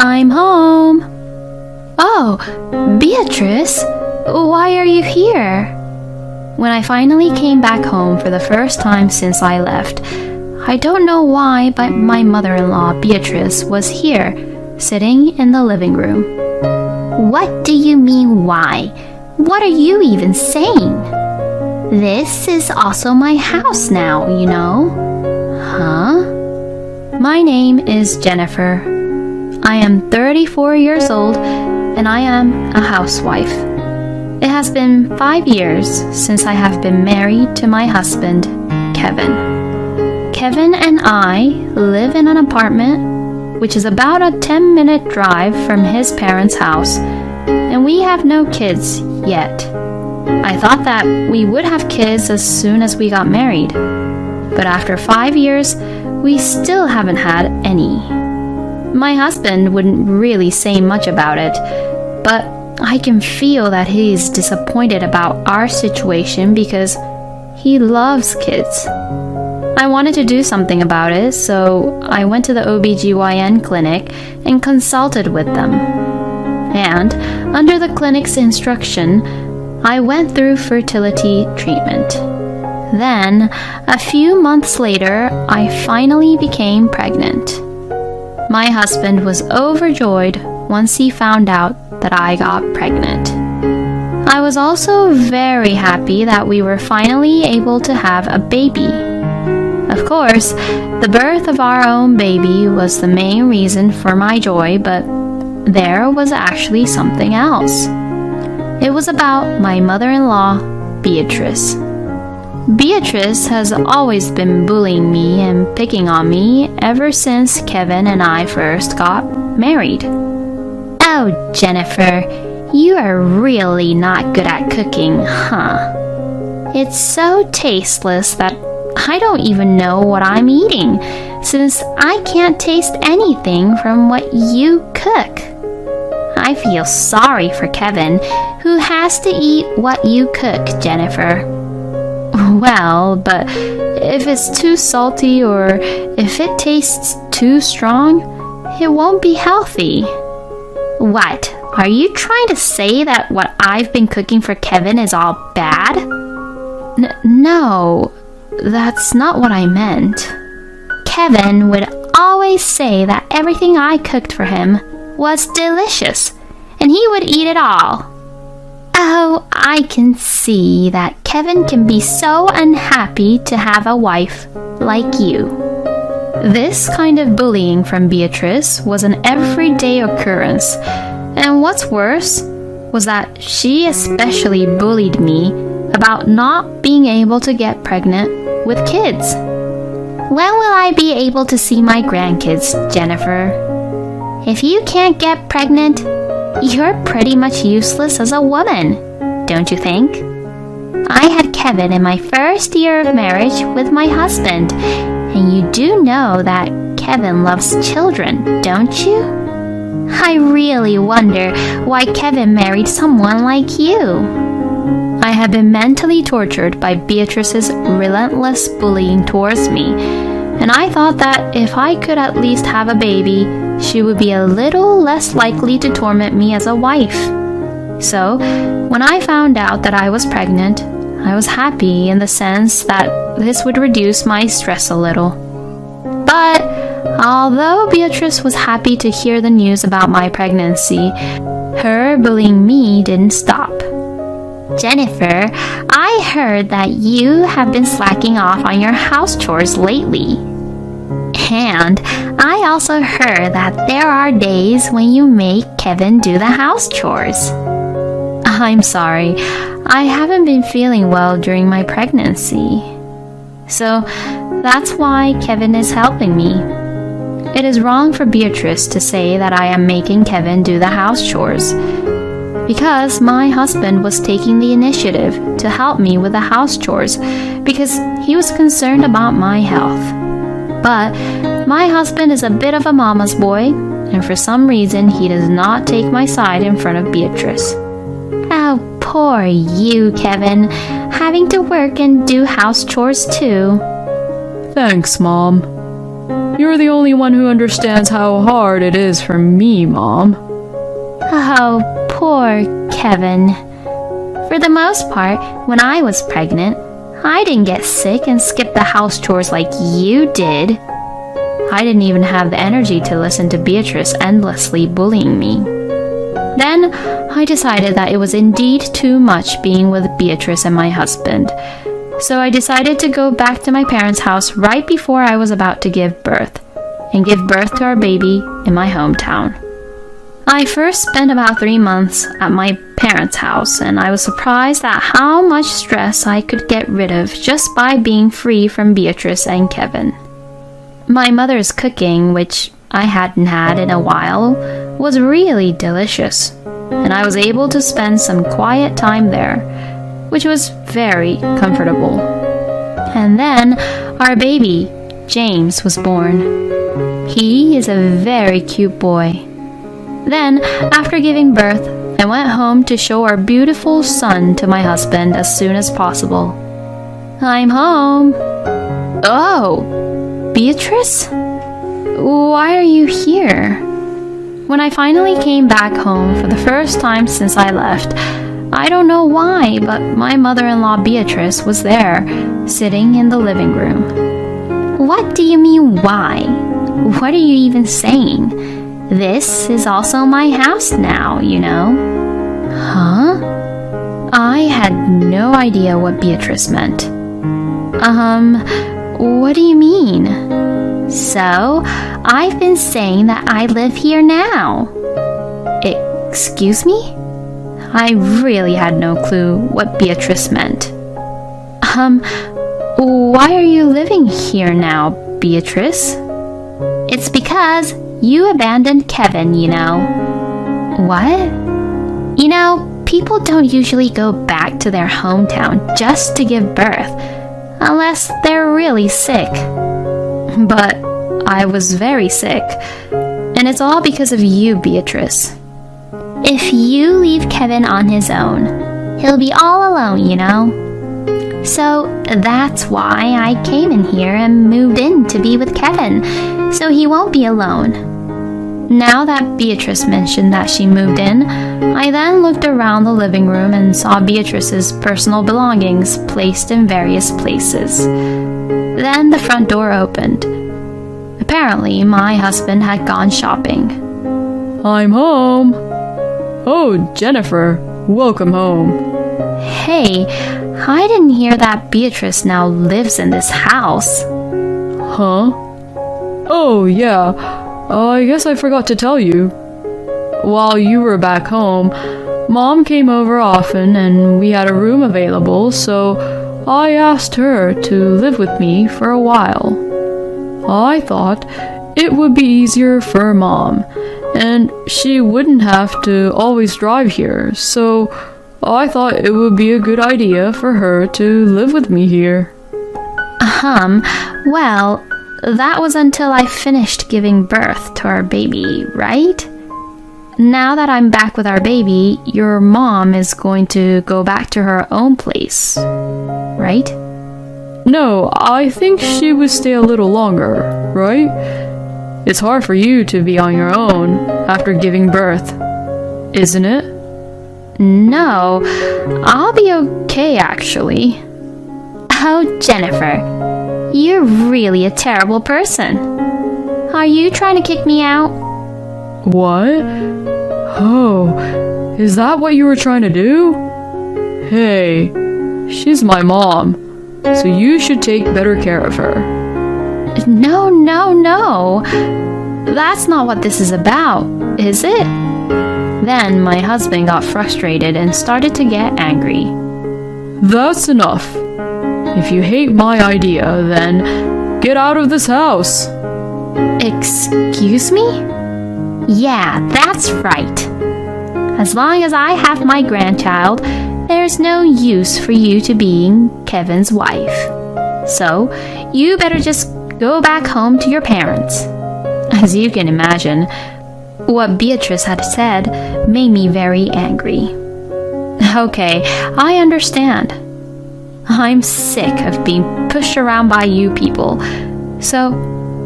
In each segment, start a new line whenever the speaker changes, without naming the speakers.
I'm home. Oh, Beatrice, why are you here? When I finally came back home for the first time since I left, I don't know why, but my mother-in-law, Beatrice, was here, sitting in the living room.
What do you mean, why? What are you even saying? This is also my house now, you know.
Huh? My name is Jennifer. I am 34 years old, and I am a housewife. It has been 5 years since I have been married to my husband, Kevin. Kevin and I live in an apartment which is about a 10-minute drive from his parents' house, and we have no kids yet. I thought that we would have kids as soon as we got married, but after 5 years, we still haven't had any. My husband wouldn't really say much about it, but I can feel that he's disappointed about our situation because he loves kids. I wanted to do something about it, so I went to the OBGYN clinic and consulted with them. And under the clinic's instruction, I went through fertility treatment. Then, a few months later, I finally became pregnant. My husband was overjoyed once he found out that I got pregnant. I was also very happy that we were finally able to have a baby. Of course, the birth of our own baby was the main reason for my joy, but there was actually something else. It was about my mother-in-law, Beatrice. Beatrice has always been bullying me and picking on me ever since Kevin and I first got married.
Oh, Jennifer, you are really not good at cooking, huh?
It's so tasteless that I don't even know what I'm eating, since I can't taste anything from what you cook.
I feel sorry for Kevin, who has to eat what you cook, Jennifer.
Well, but if it's too salty or if it tastes too strong, it won't be healthy.
What? Are you trying to say that what I've been cooking for Kevin is all bad?
No, that's not what I meant.
Kevin would always say that everything I cooked for him was delicious, and he would eat it all. Oh, I can see that Kevin can be so unhappy to have a wife like you.
This kind of bullying from Beatrice was an everyday occurrence, and what's worse was that she especially bullied me about not being able to get pregnant with kids.
When will I be able to see my grandkids, Jennifer? If you can't get pregnant, you're pretty much useless as a woman, don't you think? I had Kevin in my first year of marriage with my husband, and you do know that Kevin loves children, don't you? I really wonder why Kevin married someone like you.
I had been mentally tortured by Beatrice's relentless bullying towards me, and I thought that if I could at least have a baby, she would be a little less likely to torment me as a wife. So, when I found out that I was pregnant, I was happy in the sense that this would reduce my stress a little. But, although Beatrice was happy to hear the news about my pregnancy, her bullying me didn't stop.
Jennifer, I heard that you have been slacking off on your house chores lately. And I also heard that there are days when you make Kevin do the house chores.
I'm sorry, I haven't been feeling well during my pregnancy. So that's why Kevin is helping me. It is wrong for Beatrice to say that I am making Kevin do the house chores, because my husband was taking the initiative to help me with the house chores because he was concerned about my health. But my husband is a bit of a mama's boy, and for some reason he does not take my side in front of Beatrice.
Oh, poor you, Kevin, having to work and do house chores too.
Thanks, Mom.
You're the only one who understands how hard it is for me, Mom.
Oh, poor Kevin. For the most part, when I was pregnant, I didn't get sick and skip the house chores like you did. I didn't even have the energy to listen to Beatrice endlessly bullying me. Then I decided that it was indeed too much being with Beatrice and my husband. So I decided to go back to my parents' house right before I was about to give birth, and give birth to our baby in my hometown. I first spent about 3 months at my parents' house, and I was surprised at how much stress I could get rid of just by being free from Beatrice and Kevin. My mother's cooking, which I hadn't had in a while, was really delicious, and I was able to spend some quiet time there, which was very comfortable. And then our baby, James, was born. He is a very cute boy. Then, after giving birth, I went home to show our beautiful son to my husband as soon as possible. I'm home. Oh, Beatrice? Why are you here? When I finally came back home for the first time since I left, I don't know why, but my mother-in-law Beatrice was there, sitting in the living room. What do you mean, why? What are you even saying? This is also my house now, you know. Huh? I had no idea what Beatrice meant. What do you mean? So, I've been saying that I live here now. Excuse me? I really had no clue what Beatrice meant. Why are you living here now, Beatrice? It's because you abandoned Kevin, you know. What? You know, people don't usually go back to their hometown just to give birth, unless they're really sick. But I was very sick, and it's all because of you, Beatrice. If you leave Kevin on his own, he'll be all alone, you know. So that's why I came in here and moved in to be with Kevin, so he won't be alone. Now that Beatrice mentioned that she moved in, I then looked around the living room and saw Beatrice's personal belongings placed in various places. Then the front door opened. Apparently, my husband had gone shopping.
I'm home. Oh, Jennifer, welcome home.
Hey, I didn't hear that Beatrice now lives in this house.
Huh? Oh, yeah. I guess I forgot to tell you. While you were back home, Mom came over often and we had a room available, so I asked her to live with me for a while. I thought it would be easier for Mom, and she wouldn't have to always drive here, so I thought it would be a good idea for her to live with me here.
Well, that was until I finished giving birth to our baby, right? Now that I'm back with our baby, your mom is going to go back to her own place, right?
No, I think she would stay a little longer, right? It's hard for you to be on your own after giving birth, isn't it?
No, I'll be okay actually. Oh, Jennifer, you're really a terrible person. Are you trying to kick me out?
What? Oh, is that what you were trying to do? Hey, she's my mom, so you should take better care of her.
No. That's not what this is about, is it? Then my husband got frustrated and started to get angry.
That's enough. If you hate my idea, then get out of this house.
Excuse me? Yeah, that's right. As long as I have my grandchild, there's no use for you to being Kevin's wife. So, you better just go back home to your parents. As you can imagine, what Beatrice had said made me very angry. Okay, I understand. I'm sick of being pushed around by you people, so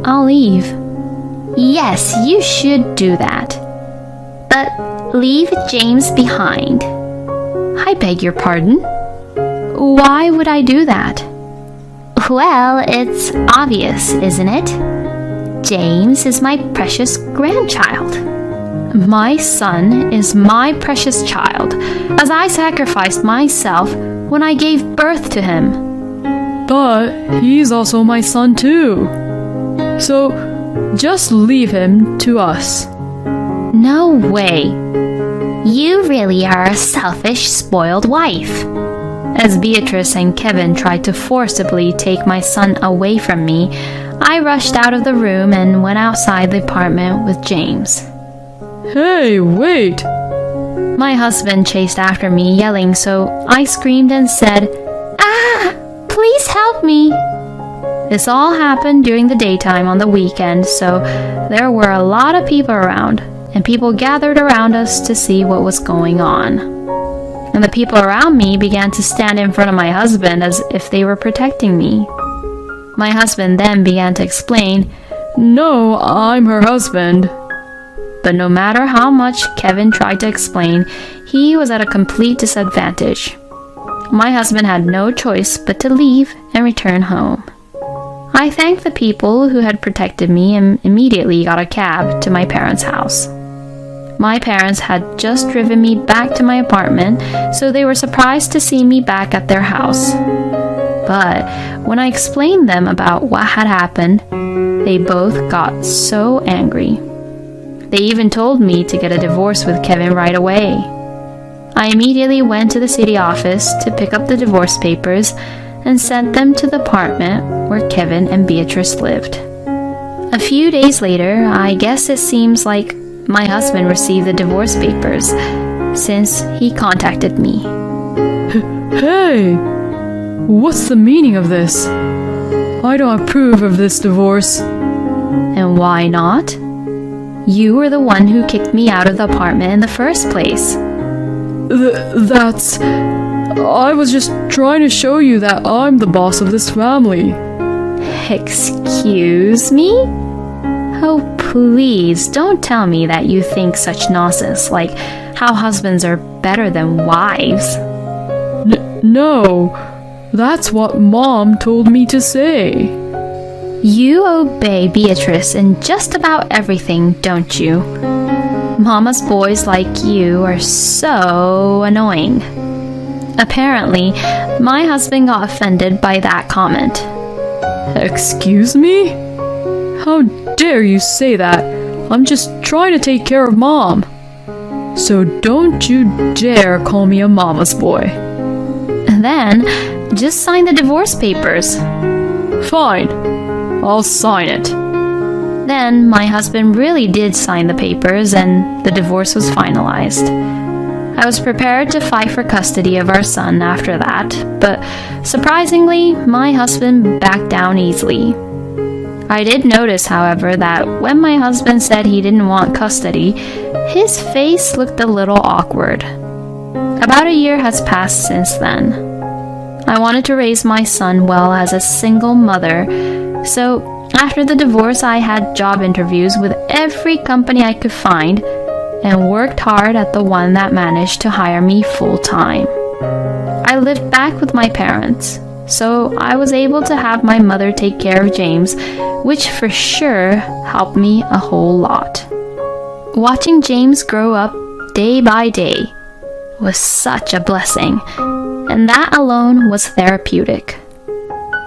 I'll leave.
Yes, you should do that. But leave James behind.
I beg your pardon? Why would I do that?
Well, it's obvious, isn't it? James is my precious grandchild.
My son is my precious child, as I sacrificed myself when I gave birth to him.
But he's also my son too. So just leave him to us.
No way.
You really are a selfish, spoiled wife.
As Beatrice and Kevin tried to forcibly take my son away from me, I rushed out of the room and went outside the apartment with James.
Hey, wait!
My husband chased after me, yelling, so I screamed and said,
"Ah! Please help me!"
This all happened during the daytime on the weekend, so there were a lot of people around, and people gathered around us to see what was going on. And the people around me began to stand in front of my husband as if they were protecting me. My husband then began to explain,
No, I'm her husband.
but no matter how much Kevin tried to explain, he was at a complete disadvantage. My husband had no choice but to leave and return home. I thanked the people who had protected me and immediately got a cab to my parents' house. My parents had just driven me back to my apartment, so they were surprised to see me back at their house. But when I explained them about what had happened, they both got so angry. They even told me to get a divorce with Kevin right away. I immediately went to the city office to pick up the divorce papers and sent them to the apartment where Kevin and Beatrice lived. A few days later, I guess it seems like my husband received the divorce papers since he contacted me.
Hey! What's the meaning of this? I don't approve of this divorce.
And why not? You were the one who kicked me out of the apartment in the first place.
That's... I was just trying to show you that I'm the boss of this family.
Excuse me? Oh, please, don't tell me that you think such nonsense like how husbands are better than wives.
No, that's what Mom told me to say.
You obey Beatrice in just about everything, don't you? Mama's boys like you are so annoying. Apparently, my husband got offended by that comment.
Excuse me? How dare you say that? I'm just trying to take care of Mom. So don't you dare call me a mama's boy.
Then, just sign the divorce papers.
Fine, I'll sign it.
Then, my husband really did sign the papers and the divorce was finalized. I was prepared to fight for custody of our son after that, but surprisingly, my husband backed down easily. I did notice, however, that when my husband said he didn't want custody, his face looked a little awkward. About a year has passed since then. I wanted to raise my son well as a single mother, so after the divorce I had job interviews with every company I could find and worked hard at the one that managed to hire me full-time. I lived back with my parents, so I was able to have my mother take care of James, which for sure helped me a whole lot. Watching James grow up day by day was such a blessing, and that alone was therapeutic.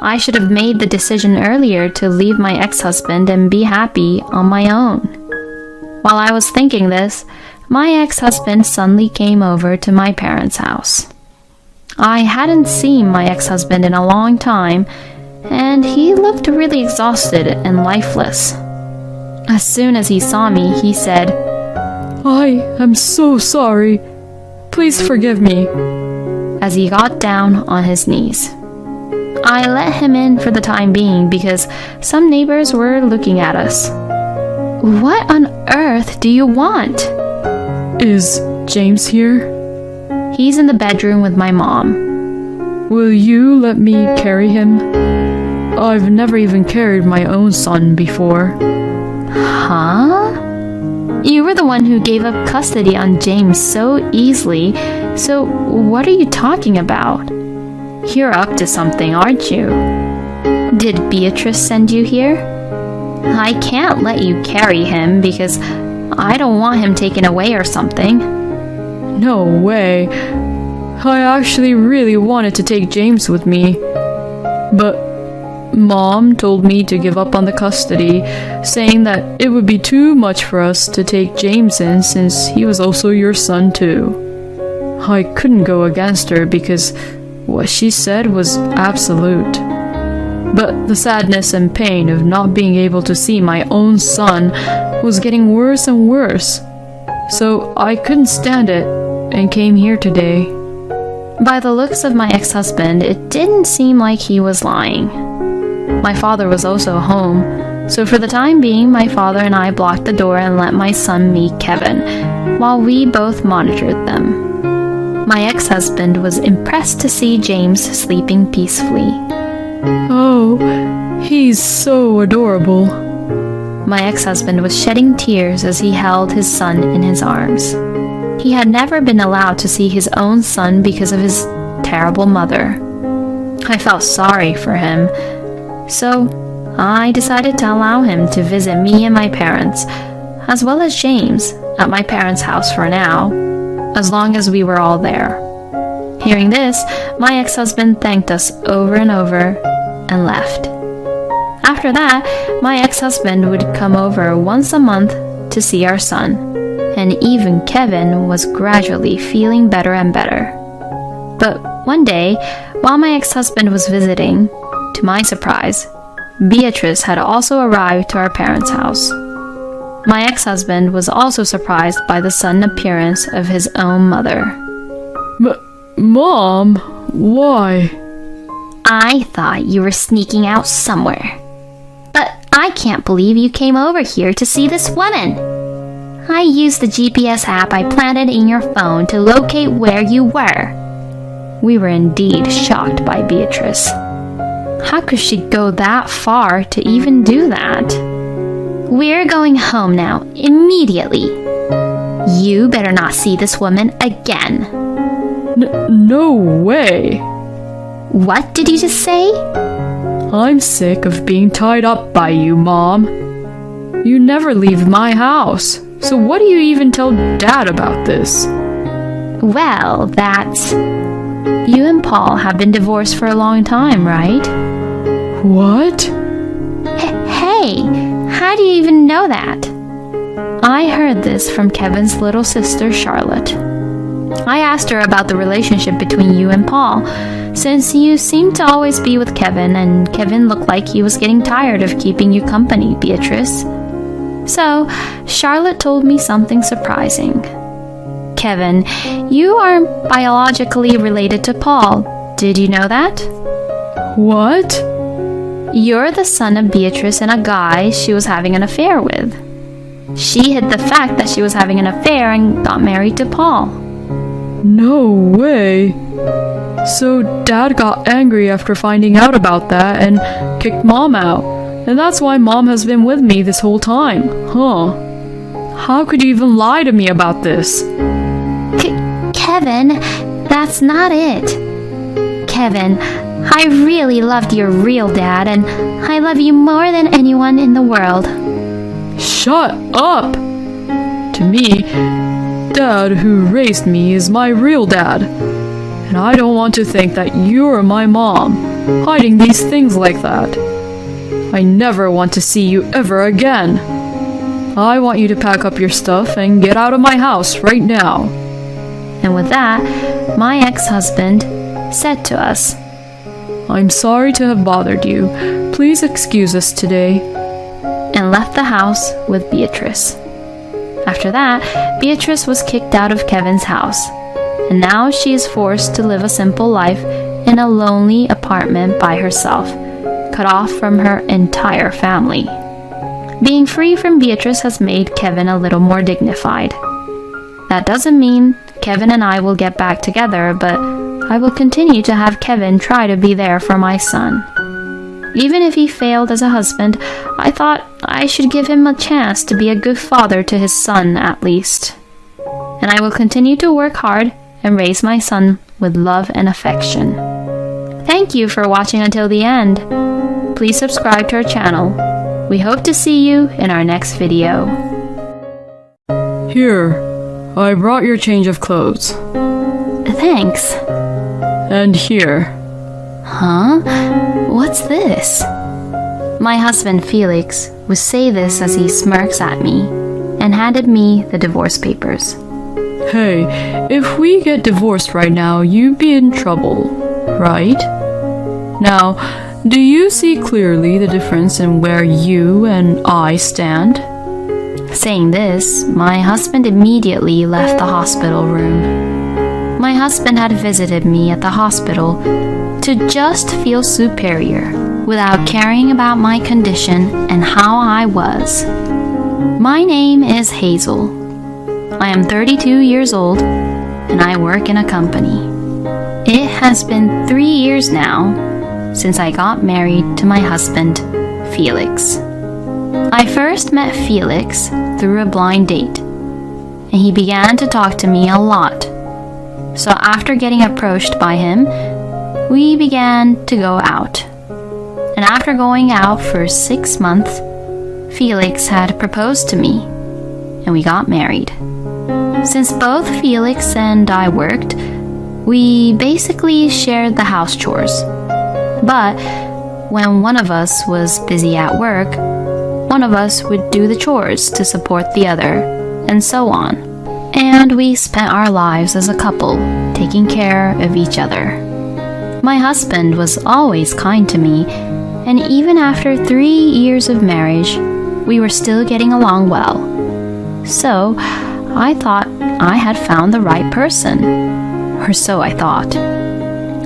I should have made the decision earlier to leave my ex-husband and be happy on my own. While I was thinking this, my ex-husband suddenly came over to my parents' house. I hadn't seen my ex-husband in a long time, and he looked really exhausted and lifeless. As soon as he saw me, he said,
I am so sorry. Please forgive me.
As he got down on his knees. I let him in for the time being because some neighbors were looking at us. What on earth do you want?
Is James here?
He's in the bedroom with my mom.
Will you let me carry him? I've never even carried my own son before.
Huh? You were the one who gave up custody on James so easily, so what are you talking about? You're up to something, aren't you? Did Beatrice send you here? I can't let you carry him because I don't want him taken away or something.
No way. I actually really wanted to take James with me. But Mom told me to give up on the custody, saying that it would be too much for us to take James in since he was also your son too. I couldn't go against her because what she said was absolute. But the sadness and pain of not being able to see my own son was getting worse and worse. So I couldn't stand it and came here today.
By the looks of my ex-husband, it didn't seem like he was lying. My father was also home, so for the time being, my father and I blocked the door and let my son meet Kevin, while we both monitored them. My ex-husband was impressed to see James sleeping peacefully.
Oh, he's so adorable.
My ex-husband was shedding tears as he held his son in his arms. He had never been allowed to see his own son because of his terrible mother. I felt sorry for him, so I decided to allow him to visit me and my parents, as well as James, at my parents' house for now, as long as we were all there. Hearing this, my ex-husband thanked us over and over and left. After that, my ex-husband would come over once a month to see our son, and even Kevin was gradually feeling better and better. But one day, while my ex-husband was visiting, to my surprise, Beatrice had also arrived to our parents' house. My ex-husband was also surprised by the sudden appearance of his own mother.
Mom, why?
I thought you were sneaking out somewhere. But I can't believe you came over here to see this woman. I used the GPS app I planted in your phone to locate where you were.
We were indeed shocked by Beatrice. How could she go that far to even do that?
We're going home now, immediately. You better not see this woman again.
No way.
What did you just say?
I'm sick of being tied up by you, Mom. You never leave my house, so what do you even tell Dad about this?
Well, that's...
You and Paul have been divorced for a long time, right?
What?
Hey, how do you even know that?
I heard this from Kevin's little sister, Charlotte. I asked her about the relationship between you and Paul, since you seemed to always be with Kevin, and Kevin looked like he was getting tired of keeping you company, Beatrice. So, Charlotte told me something surprising. Kevin, you are biologically related to Paul. Did you know that?
What?
You're the son of Beatrice and a guy she was having an affair with. She hid the fact that she was having an affair and got married to Paul.
No way. So Dad got angry after finding out about that and kicked Mom out. And that's why Mom has been with me this whole time, huh? How could you even lie to me about this?
Kevin, that's not it. Kevin, I really loved your real dad, and I love you more than anyone in the world.
Shut up! To me, Dad who raised me is my real dad. And I don't want to think that you're my mom, hiding these things like that. I never want to see you ever again. I want you to pack up your stuff and get out of my house right now.
And with that, my ex-husband said to us,
I'm sorry to have bothered you. Please excuse us today.
And left the house with Beatrice. After that, Beatrice was kicked out of Kevin's house, and now she is forced to live a simple life in a lonely apartment by herself, cut off from her entire family. Being free from Beatrice has made Kevin a little more dignified. That doesn't mean Kevin and I will get back together, but I will continue to have Kevin try to be there for my son. Even if he failed as a husband, I thought I should give him a chance to be a good father to his son at least. And I will continue to work hard and raise my son with love and affection. Thank you for watching until the end. Please subscribe to our channel. We hope to see you in our next video.
Here, I brought your change of clothes.
Thanks.
And here.
Huh? What's this? My husband Felix would say this as he smirks at me and handed me the divorce papers.
Hey, if we get divorced right now, you'd be in trouble, right? Now, do you see clearly the difference in where you and I stand?
Saying this, my husband immediately left the hospital room. My husband had visited me at the hospital to just feel superior without caring about my condition and how I was. My name is Hazel. I am 32 years old and I work in a company. It has been 3 years now since I got married to my husband, Felix. I first met Felix through a blind date, and he began to talk to me a lot. So after getting approached by him, we began to go out. And after going out for 6 months, Felix had proposed to me, and we got married. Since both Felix and I worked, we basically shared the house chores. But when one of us was busy at work, one of us would do the chores to support the other, and so on. And we spent our lives as a couple, taking care of each other. My husband was always kind to me, and even after 3 years of marriage, we were still getting along well. So, I thought I had found the right person. Or so I thought.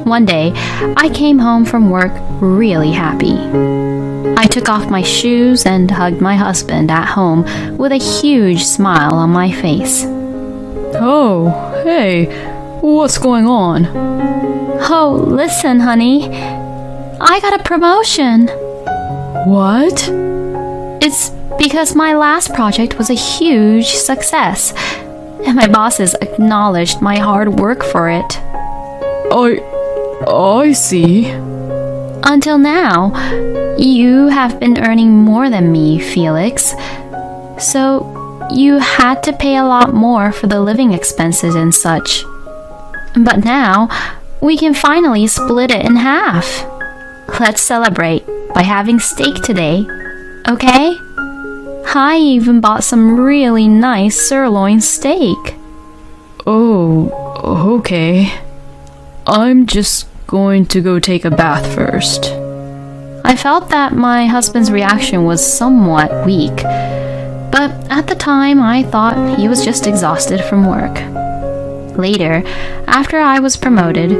One day, I came home from work really happy. I took off my shoes and hugged my husband at home with a huge smile on my face.
Oh, hey, what's going on?
Oh, listen, honey. I got a promotion.
What?
It's because my last project was a huge success, and my bosses acknowledged my hard work for it.
I see.
Until now, you have been earning more than me, Felix. So, you had to pay a lot more for the living expenses and such. But now, we can finally split it in half. Let's celebrate by having steak today, okay? I even bought some really nice sirloin steak.
Oh, okay. I'm just going to go take a bath first.
I felt that my husband's reaction was somewhat weak, but at the time I thought he was just exhausted from work. Later, after I was promoted,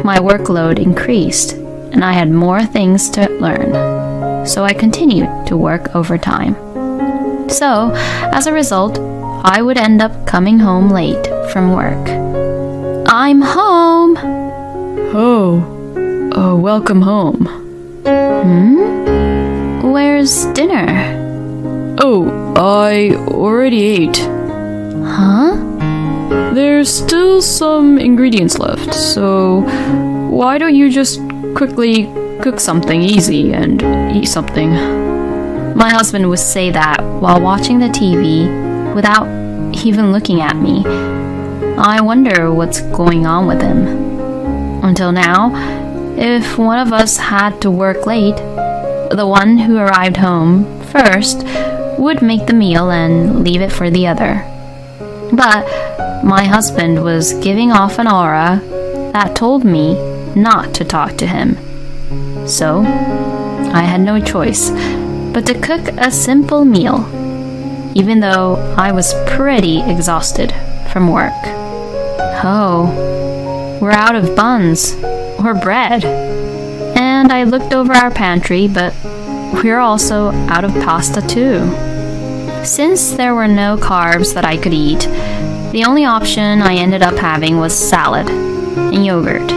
my workload increased and I had more things to learn, so I continued to work overtime. So, as a result, I would end up coming home late from work. I'm home!
Oh, welcome home.
Where's dinner?
Oh, I already ate.
Huh?
There's still some ingredients left, so why don't you just quickly cook something easy and eat something?
My husband would say that while watching the TV without even looking at me. I wonder what's going on with him. Until now, if one of us had to work late, the one who arrived home first would make the meal and leave it for the other. But my husband was giving off an aura that told me not to talk to him. So, I had no choice but to cook a simple meal, even though I was pretty exhausted from work. Oh, we're out of buns or bread. And I looked over our pantry, but we're also out of pasta too. Since there were no carbs that I could eat, the only option I ended up having was salad and yogurt.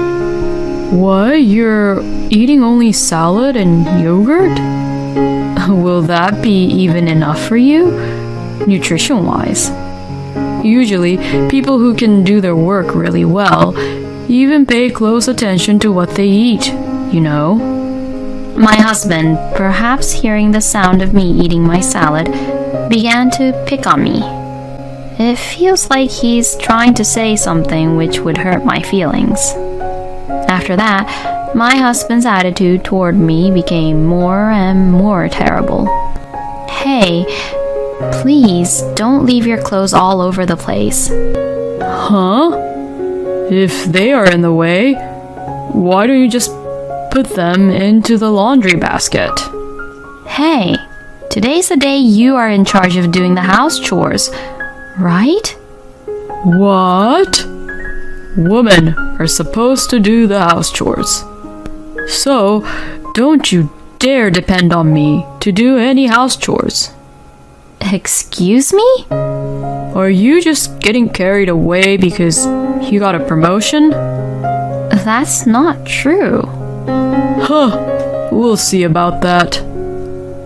What? You're eating only salad and yogurt? Will that be even enough for you, nutrition-wise? Usually, people who can do their work really well even pay close attention to what they eat, you know?
My husband, perhaps hearing the sound of me eating my salad, began to pick on me. It feels like he's trying to say something which would hurt my feelings. After that, my husband's attitude toward me became more and more terrible. Hey, please don't leave your clothes all over the place.
Huh? If they are in the way, why don't you just put them into the laundry basket?
Hey, today's the day you are in charge of doing the house chores, right?
What? Women are supposed to do the house chores. So, don't you dare depend on me to do any house chores.
Excuse me?
Are you just getting carried away because you got a promotion?
That's not true.
Huh, we'll see about that.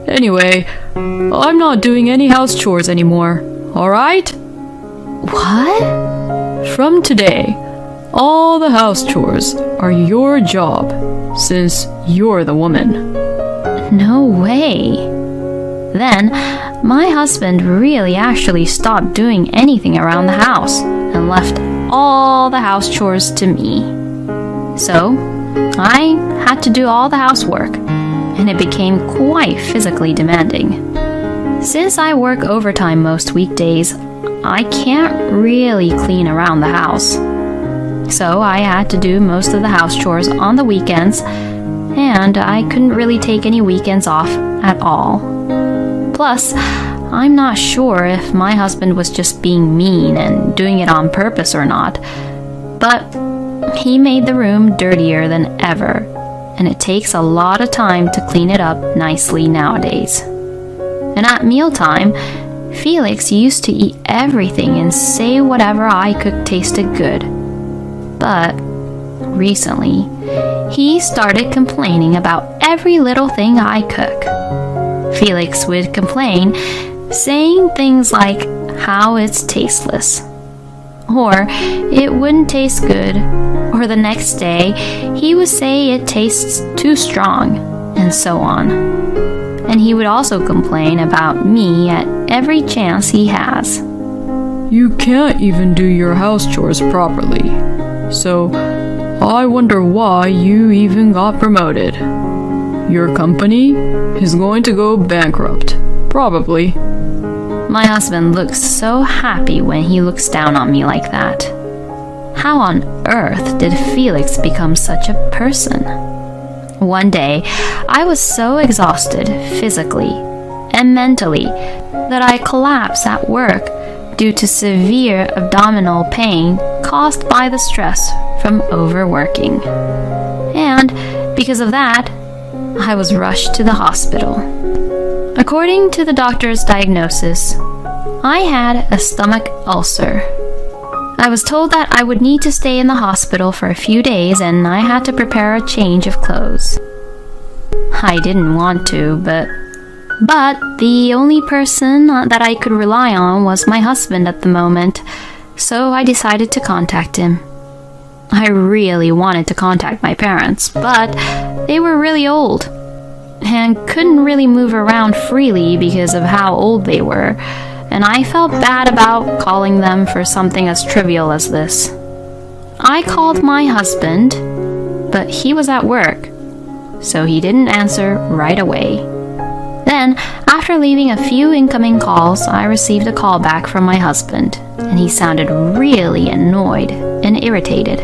Anyway, I'm not doing any house chores anymore, alright?
What?
From today, all the house chores are your job, since you're the woman.
No way. Then, my husband really actually stopped doing anything around the house and left all the house chores to me. So, I had to do all the housework, and it became quite physically demanding. Since I work overtime most weekdays, I can't really clean around the house. So I had to do most of the house chores on the weekends, and I couldn't really take any weekends off at all. Plus, I'm not sure if my husband was just being mean and doing it on purpose or not, but he made the room dirtier than ever, and it takes a lot of time to clean it up nicely nowadays. And at mealtime, Felix used to eat everything and say whatever I cooked tasted good. But recently, he started complaining about every little thing I cook. Felix would complain, saying things like how it's tasteless, or it wouldn't taste good, or the next day he would say it tastes too strong, and so on. And he would also complain about me at every chance he has.
You can't even do your house chores properly, so I wonder why you even got promoted. Your company is going to go bankrupt, probably.
My husband looks so happy when he looks down on me like that. How on earth did Felix become such a person? One day, I was so exhausted physically and mentally that I collapsed at work due to severe abdominal pain caused by the stress from overworking. And because of that, I was rushed to the hospital. According to the doctor's diagnosis, I had a stomach ulcer. I was told that I would need to stay in the hospital for a few days and I had to prepare a change of clothes. I didn't want to, but the only person that I could rely on was my husband at the moment, so I decided to contact him. I really wanted to contact my parents, but they were really old and couldn't really move around freely because of how old they were, and I felt bad about calling them for something as trivial as this. I called my husband, but he was at work, so he didn't answer right away. Then, after leaving a few incoming calls, I received a call back from my husband, and he sounded really annoyed and irritated.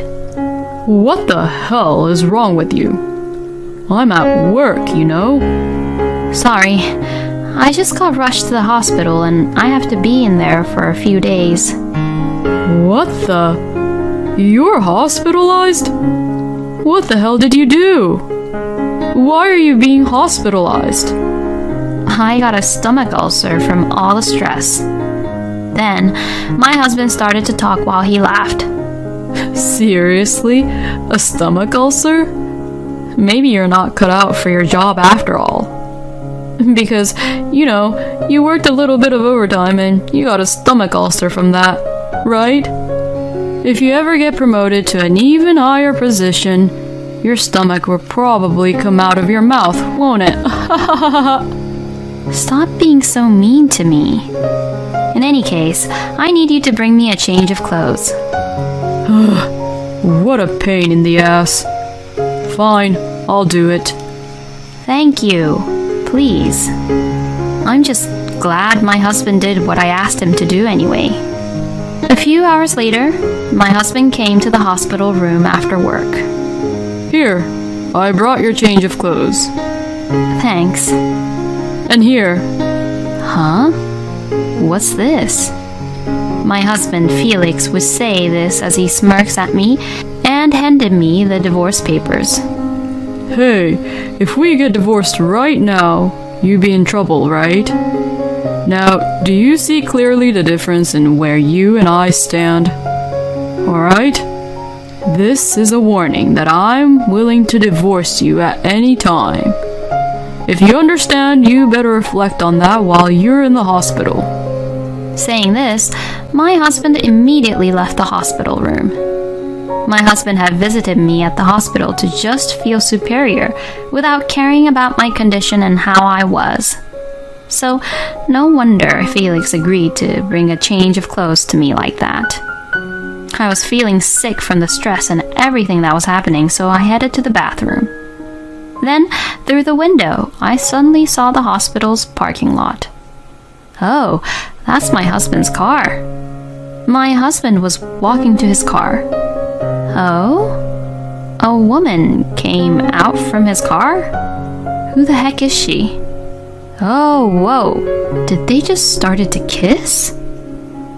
What the hell is wrong with you? I'm at work, you know?
Sorry, I just got rushed to the hospital and I have to be in there for a few days.
What the? You're hospitalized? What the hell did you do? Why are you being hospitalized?
I got a stomach ulcer from all the stress. Then, my husband started to talk while he laughed.
Seriously? A stomach ulcer? Maybe you're not cut out for your job after all. Because, you worked a little bit of overtime and you got a stomach ulcer from that, right? If you ever get promoted to an even higher position, your stomach will probably come out of your mouth, won't it?
Stop being so mean to me. In any case, I need you to bring me a change of clothes.
What a pain in the ass. Fine, I'll do it.
Thank you. Please. I'm just glad my husband did what I asked him to do anyway. A few hours later, my husband came to the hospital room after work.
Here, I brought your change of clothes.
Thanks.
And here.
Huh? What's this? My husband Felix would say this as he smirks at me and handed me the divorce papers.
Hey, if we get divorced right now, you'd be in trouble, right? Now, do you see clearly the difference in where you and I stand? Alright? This is a warning that I'm willing to divorce you at any time. If you understand, you better reflect on that while you're in the hospital.
Saying this, my husband immediately left the hospital room. My husband had visited me at the hospital to just feel superior without caring about my condition and how I was. So, no wonder Felix agreed to bring a change of clothes to me like that. I was feeling sick from the stress and everything that was happening, so I headed to the bathroom. Then, through the window, I suddenly saw the hospital's parking lot. Oh, that's my husband's car. My husband was walking to his car. Oh? A woman came out from his car? Who the heck is she? Oh, whoa. Did they just started to kiss?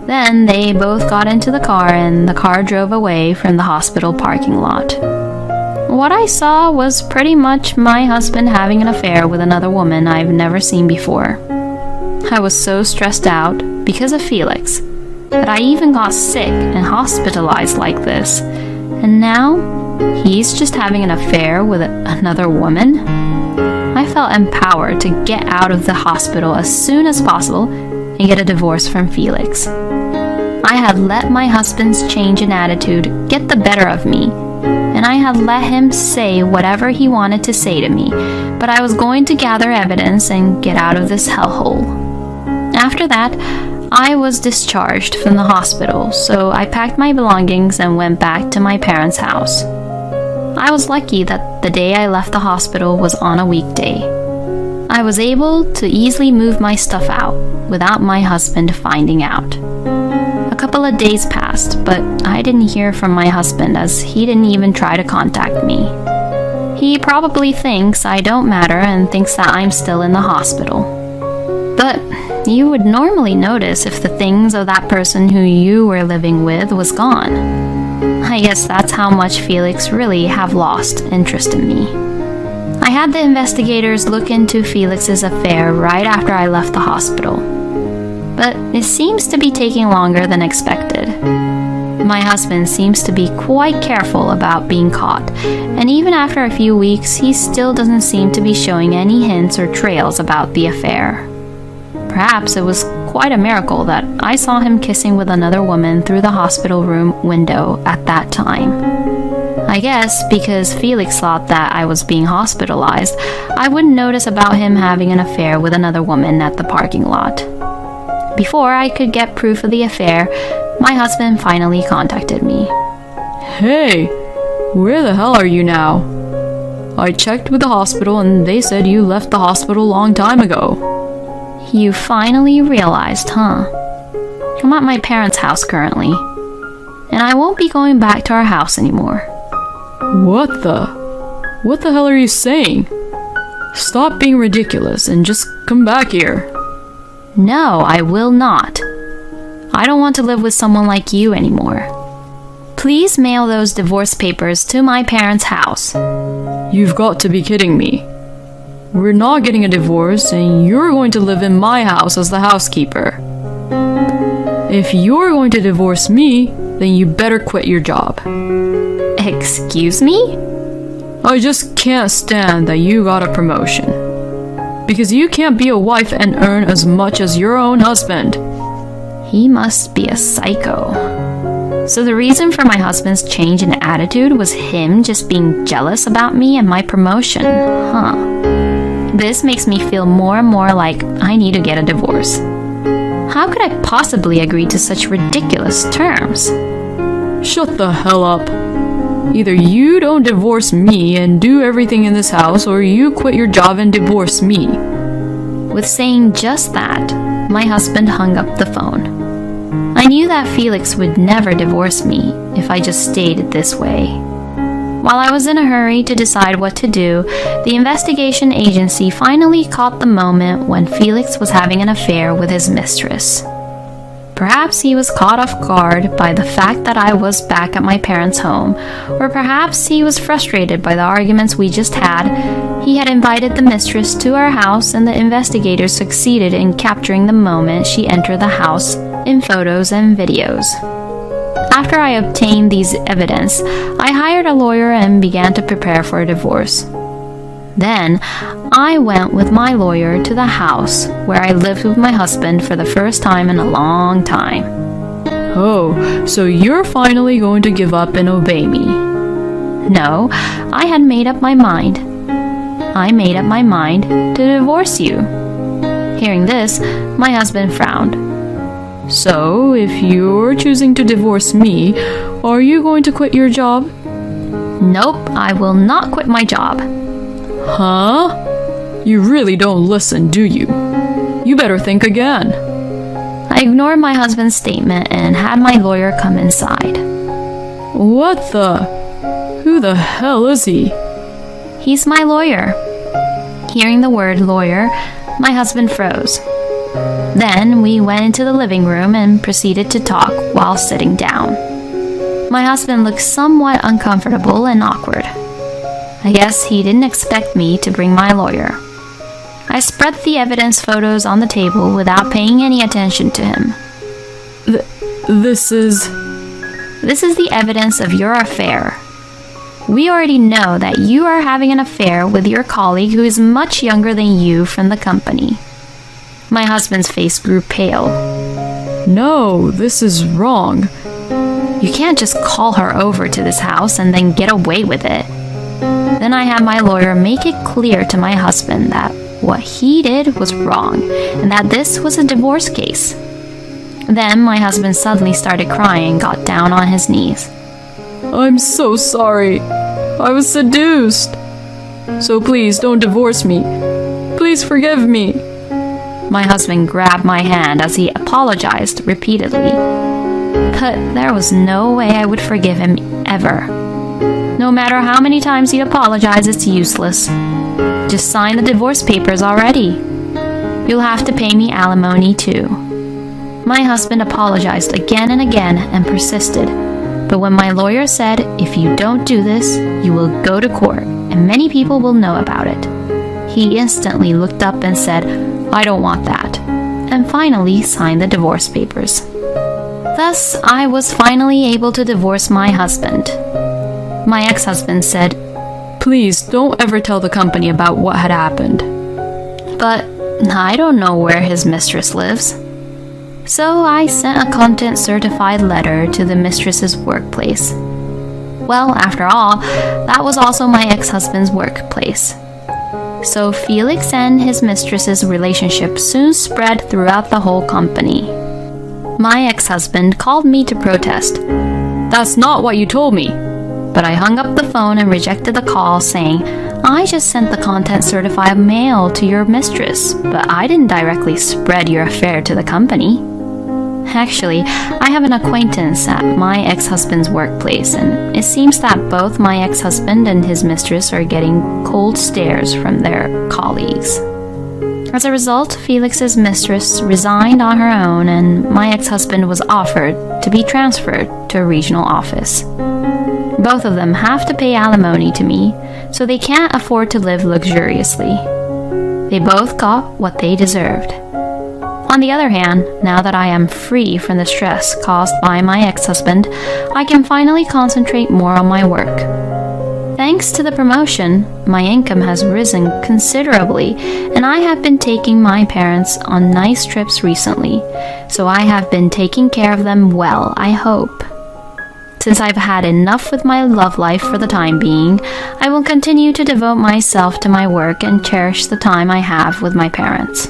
Then they both got into the car and the car drove away from the hospital parking lot. What I saw was pretty much my husband having an affair with another woman I've never seen before. I was so stressed out because of Felix that I even got sick and hospitalized like this. And now he's just having an affair with another woman? I felt empowered to get out of the hospital as soon as possible and get a divorce from Felix. I had let my husband's change in attitude get the better of me, and I had let him say whatever he wanted to say to me, but I was going to gather evidence and get out of this hellhole. After that, I was discharged from the hospital, so I packed my belongings and went back to my parents' house. I was lucky that the day I left the hospital was on a weekday. I was able to easily move my stuff out without my husband finding out. A couple of days passed, but I didn't hear from my husband as he didn't even try to contact me. He probably thinks I don't matter and thinks that I'm still in the hospital. But you would normally notice if the things of that person who you were living with was gone. I guess that's how much Felix really have lost interest in me. I had the investigators look into Felix's affair right after I left the hospital. But it seems to be taking longer than expected. My husband seems to be quite careful about being caught, and even after a few weeks, he still doesn't seem to be showing any hints or trails about the affair. Perhaps it was quite a miracle that I saw him kissing with another woman through the hospital room window at that time. I guess because Felix thought that I was being hospitalized, I wouldn't notice about him having an affair with another woman at the parking lot. Before I could get proof of the affair, my husband finally contacted me.
Hey, where the hell are you now? I checked with the hospital and they said you left the hospital a long time ago.
You finally realized, huh? I'm at my parents' house currently, and I won't be going back to our house anymore.
What the hell are you saying? Stop being ridiculous and just come back here.
No, I will not. I don't want to live with someone like you anymore. Please mail those divorce papers to my parents' house.
You've got to be kidding me. We're not getting a divorce and you're going to live in my house as the housekeeper. If you're going to divorce me, then you better quit your job.
Excuse me?
I just can't stand that you got a promotion. Because you can't be a wife and earn as much as your own husband.
He must be a psycho. So the reason for my husband's change in attitude was him just being jealous about me and my promotion, huh? This makes me feel more and more like I need to get a divorce. How could I possibly agree to such ridiculous terms?
Shut the hell up. Either you don't divorce me and do everything in this house, or you quit your job and divorce me.
With saying just that, my husband hung up the phone. I knew that Felix would never divorce me if I just stayed this way. While I was in a hurry to decide what to do, the investigation agency finally caught the moment when Felix was having an affair with his mistress. Perhaps he was caught off guard by the fact that I was back at my parents' home, or perhaps he was frustrated by the arguments we just had. He had invited the mistress to our house, and the investigators succeeded in capturing the moment she entered the house in photos and videos. After I obtained these evidence, I hired a lawyer and began to prepare for a divorce. Then, I went with my lawyer to the house where I lived with my husband for the first time in a long time.
Oh, so you're finally going to give up and obey me?
No, I had made up my mind. I made up my mind to divorce you. Hearing this, my husband frowned.
So, if you're choosing to divorce me, are you going to quit your job?
Nope, I will not quit my job.
Huh? You really don't listen, do you? You better think again.
I ignored my husband's statement and had my lawyer come inside.
What the? Who the hell is he?
He's my lawyer. Hearing the word lawyer, my husband froze. Then we went into the living room and proceeded to talk while sitting down. My husband looked somewhat uncomfortable and awkward. I guess he didn't expect me to bring my lawyer. I spread the evidence photos on the table without paying any attention to him.
This is
the evidence of your affair. We already know that you are having an affair with your colleague who is much younger than you from the company. My husband's face grew pale.
No, this is wrong.
You can't just call her over to this house and then get away with it. Then I had my lawyer make it clear to my husband that what he did was wrong and that this was a divorce case. Then my husband suddenly started crying and got down on his knees.
I'm so sorry. I was seduced. So please don't divorce me. Please forgive me.
My husband grabbed my hand as he apologized repeatedly. But there was no way I would forgive him ever. No matter how many times he'd apologize, it's useless. Just sign the divorce papers already. You'll have to pay me alimony too. My husband apologized again and again and persisted. But when my lawyer said, if you don't do this, you will go to court and many people will know about it, he instantly looked up and said, I don't want that, and finally signed the divorce papers. Thus, I was finally able to divorce my husband. My ex-husband said,
Please don't ever tell the company about what had happened.
But I don't know where his mistress lives. So I sent a content-certified letter to the mistress's workplace. Well, after all, that was also my ex-husband's workplace. So Felix and his mistress's relationship soon spread throughout the whole company. My ex-husband called me to protest.
That's not what you told me.
But I hung up the phone and rejected the call, saying, I just sent the content-certified mail to your mistress, but I didn't directly spread your affair to the company. Actually, I have an acquaintance at my ex-husband's workplace, and it seems that both my ex-husband and his mistress are getting cold stares from their colleagues. As a result, Felix's mistress resigned on her own, and my ex-husband was offered to be transferred to a regional office. Both of them have to pay alimony to me, so they can't afford to live luxuriously. They both got what they deserved. On the other hand, now that I am free from the stress caused by my ex-husband, I can finally concentrate more on my work. Thanks to the promotion, my income has risen considerably, and I have been taking my parents on nice trips recently, so I have been taking care of them well, I hope. Since I've had enough with my love life for the time being, I will continue to devote myself to my work and cherish the time I have with my parents.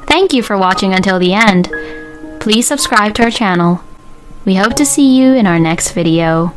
Thank you for watching until the end. Please subscribe to our channel. We hope to see you in our next video.